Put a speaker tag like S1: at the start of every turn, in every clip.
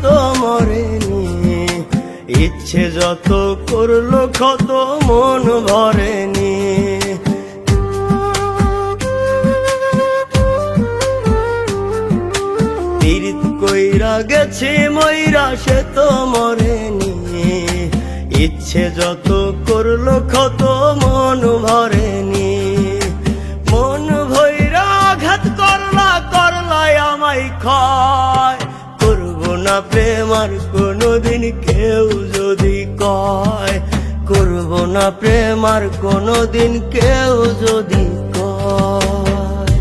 S1: তো মরেনি, ইচ্ছে যত করলো ক্ষত মন ভরেনি। পীড়িত কইরা গেছে মইরা সে তো মরেনি, ইচ্ছে যত করলো ক্ষত মন ভরেনি। মন ভৈরা আঘাত করলাই আমায় ক্ষয়, করবো না প্রেম আর কোনোদিন কেউ যদি কয়, করবো না প্রেম আর কোনোদিন কেউ যদি কয়।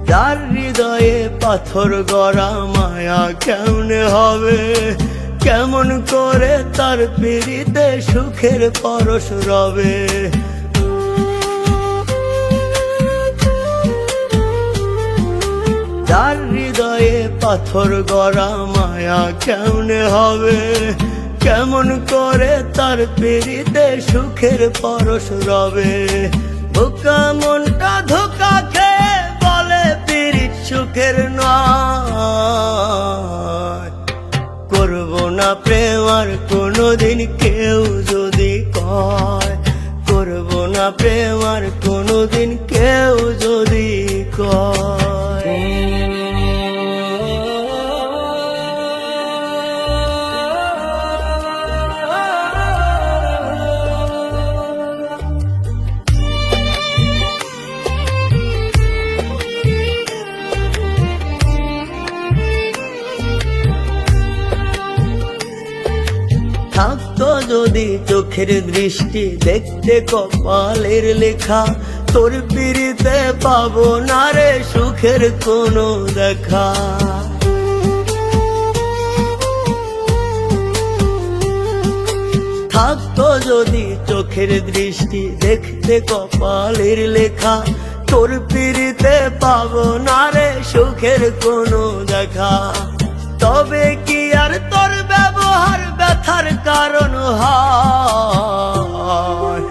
S1: যার হৃদয়ে পাথর গড়া মায়া কেমনে হবে, কেমন করে তার পিড়িতে সুখের পরশ রবে। যার হৃদয়ে পাথর গড়া মায়া কেমনে হবে, কেমন করে তার পিড়িতে সুখের পরশ রবে। বোকা মনটা ধোকা খেয়ে বলে পিরিত সুখের নয়, করবো না প্রেম আর কোনোদিন কেউ যদি কয়, করবো না প্রেম আর কোনোদিন কেউ যদি কয়। থাকতো যদি চোখের দৃষ্টি দেখতে কপালের লেখা, তোর পিড়িতে পাবো না রে সুখের কোনো দেখা। থাকতো যদি চোখের দৃষ্টি দেখতে কপালের লেখা, তোর পিড়িতে পাবো না রে সুখের কোনো দেখা। তবে কি আর তোর ব্যবহার ব্যথার কারণ হয়,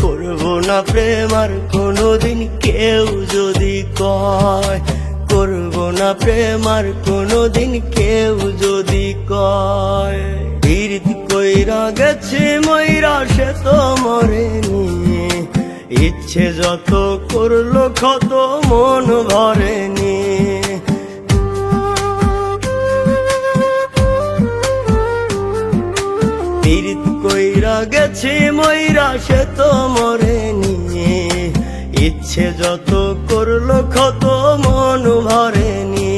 S1: করবো না প্রেম আর কোনোদিন কেউ যদি কয়, করবো না প্রেম আর কোনোদিন কেউ যদি কয়। পীড়িত কইরা গেছে মইরা সে তো মরেনি, ইচ্ছে যত করলো ক্ষত মন ভরেনি। পীড়িত কইরা গেছে মইরা সে তো মরেনি, ইচ্ছে যত করলো ক্ষত মন ভরেনি।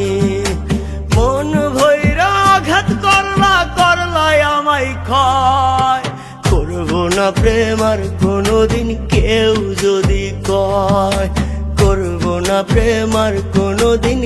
S1: মন ভৈরা আঘাত করলাই আমায় ক্ষয়, করবো না প্রেম আর কোনোদিন কেউ যদি কয়, করবো না প্রেম আর কোনোদিন